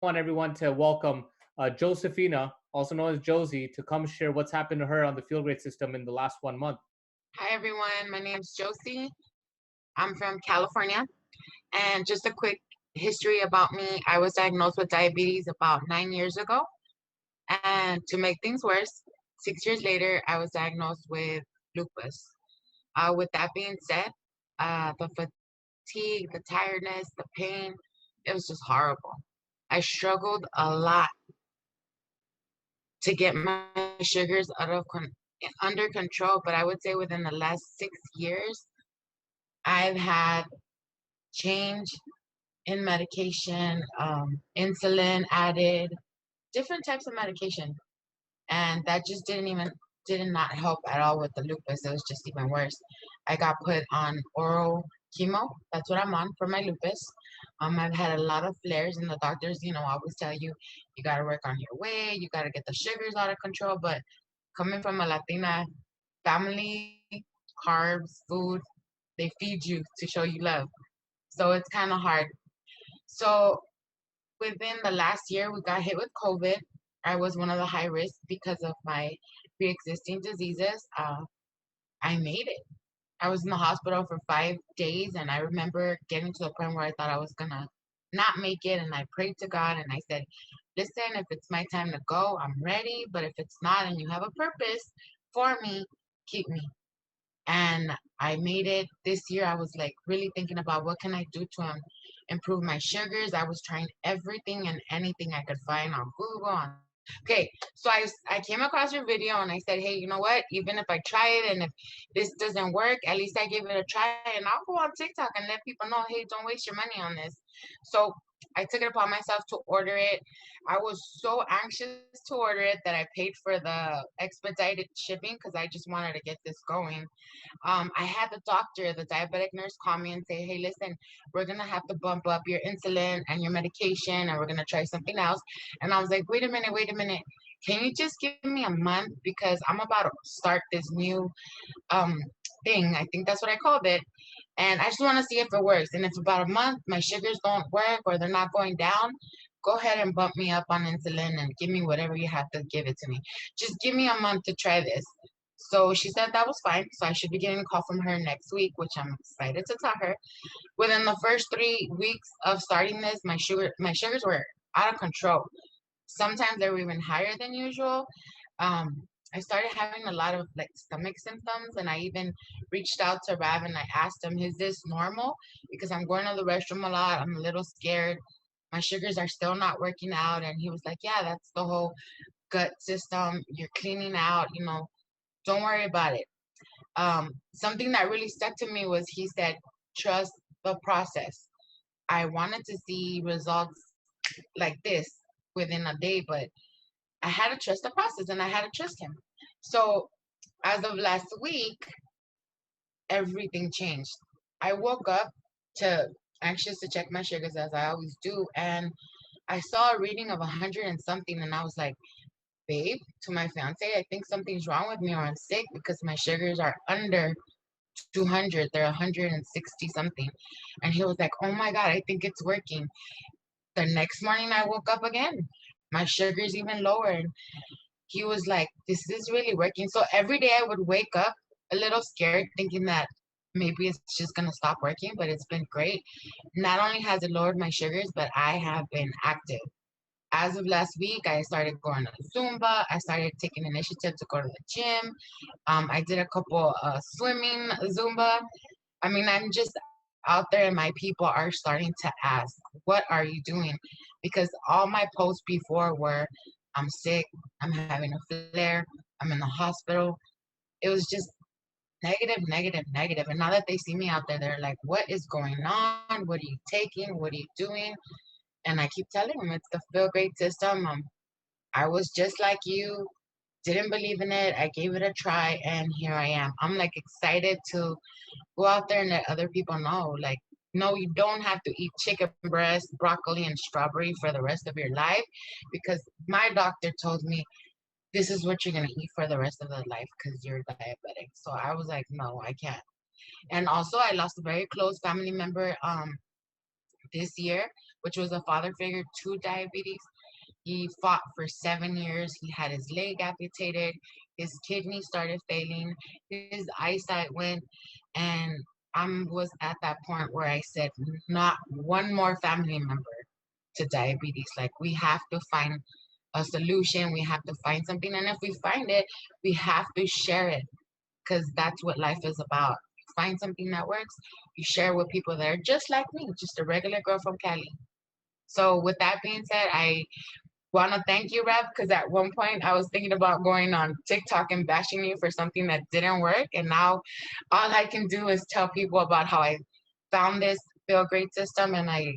want everyone to welcome Josephina, also known as Josie, to come share what's happened to her on the Feel Great system in the last 1 month. Hi everyone, my name's Josie. I'm from California. And just a quick history about me. I was diagnosed with diabetes about 9 years ago. And to make things worse, 6 years later, I was diagnosed with lupus. With that being said, the fatigue, the tiredness, the pain, it was just horrible. I struggled a lot to get my sugars under control, but I would say within the last 6 years, I've had change in medication, insulin added, different types of medication, and that just did not help at all with the lupus. It was just even worse. I got put on oral chemo. That's what I'm on for my lupus. I've had a lot of flares, and the doctors, always tell you you got to work on your weight, you got to get the sugars out of control. But coming from a Latina family, carbs, food, they feed you to show you love. So it's kind of hard. So within the last year, we got hit with COVID. I was one of the high risk because of my pre-existing diseases. I made it. I was in the hospital for 5 days, and I remember getting to the point where I thought I was gonna not make it, and I prayed to God, and I said, "Listen, if it's my time to go, I'm ready. But if it's not, and you have a purpose for me, keep me." And I made it. This year I was like really thinking about what can I do to improve my sugars. I was trying everything and anything I could find on Google. Okay, so I came across your video and I said, hey, you know what, even if I try it and if this doesn't work, at least I gave it a try, and I'll go on TikTok and let people know, hey, don't waste your money on this. So I took it upon myself to order it. I was so anxious to order it that I paid for the expedited shipping because I just wanted to get this going. I had the doctor, the diabetic nurse, call me and say, hey, listen, we're going to have to bump up your insulin and your medication, and we're going to try something else. And I was like, wait a minute. Can you just give me a month? Because I'm about to start this new um, thing. I think that's what I called it. And I just want to see if it works. And if about a month my sugars don't work or they're not going down, go ahead and bump me up on insulin and give me whatever you have to give it to me. Just give me a month to try this. So she said that was fine. So I should be getting a call from her next week, which I'm excited to tell her. Within the first 3 weeks of starting this, my sugars were out of control. Sometimes they were even higher than usual. I started having a lot of like stomach symptoms, and I even reached out to Rav and I asked him, "Is this normal? Because I'm going to the restroom a lot. I'm a little scared. My sugars are still not working out." And he was like, "Yeah, that's the whole gut system. You're cleaning out. Don't worry about it." Something that really stuck to me was he said, "Trust the process." I wanted to see results like this within a day, but I had to trust the process and I had to trust him. So as of last week, everything changed. I woke up to anxious to check my sugars as I always do, and I saw a reading of 100 and something, and I was like, babe, to my fiance, I think something's wrong with me or I'm sick because my sugars are under 200. They're 160 something. And he was like, oh my God, I think it's working. The next morning I woke up again. My sugar's even lower. And he was like, this is really working. So every day I would wake up a little scared, thinking that maybe it's just going to stop working, but it's been great. Not only has it lowered my sugars, but I have been active. As of last week, I started going to Zumba. I started taking initiative to go to the gym. I did a couple swimming Zumba. I mean, I'm just out there, and my people are starting to ask, what are you doing? Because all my posts before were, I'm sick, I'm having a flare, I'm in the hospital. It was just negative, negative, negative. And now that they see me out there, they're like, what is going on? What are you taking? What are you doing? And I keep telling them it's the Feel Great system. I was just like you, didn't believe in it. I gave it a try, and here I am. I'm like excited to go out there and let other people know. Like, no, you don't have to eat chicken breast, broccoli, and strawberry for the rest of your life, because my doctor told me this is what you're gonna eat for the rest of the life because you're diabetic. So I was like, no, I can't. And also, I lost a very close family member this year. which was a father figure to diabetes. He fought for 7 years. He had his leg amputated, his kidney started failing, his eyesight went, and I was at that point where I said, not one more family member to diabetes. Like, we have to find a solution. We have to find something. And if we find it, we have to share it, because that's what life is about. You find something that works, you share with people that are just like me, just a regular girl from Cali. So with that being said, I want to thank you, Rev, because at one point I was thinking about going on TikTok and bashing you for something that didn't work. And now all I can do is tell people about how I found this Feel Great system. And I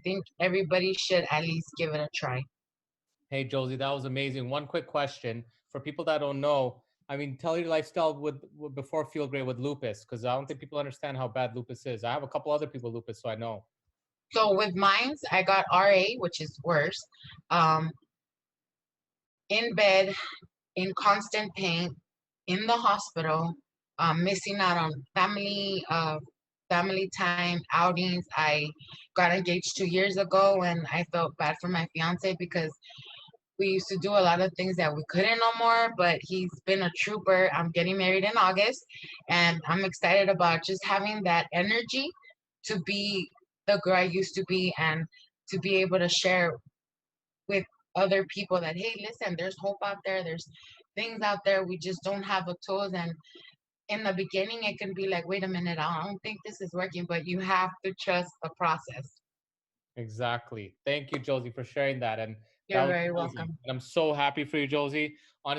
think everybody should at least give it a try. Hey, Josie, that was amazing. One quick question for people that don't know. I mean, tell your lifestyle before Feel Great with lupus, because I don't think people understand how bad lupus is. I have a couple other people with lupus, so I know. So with mines, I got RA, which is worse. Um, in bed, in constant pain, in the hospital, missing out on family time, outings. I got engaged 2 years ago, and I felt bad for my fiance because we used to do a lot of things that we couldn't no more. But he's been a trooper. I'm getting married in August, and I'm excited about just having that energy to be the girl I used to be, and to be able to share with other people that, hey, listen, there's hope out there, there's things out there, we just don't have the tools. And in the beginning it can be like, wait a minute, I don't think this is working, but you have to trust the process. Exactly. Thank you, Josie, for sharing that. And that You're was very amazing. welcome. And I'm so happy for you, Josie. Honestly,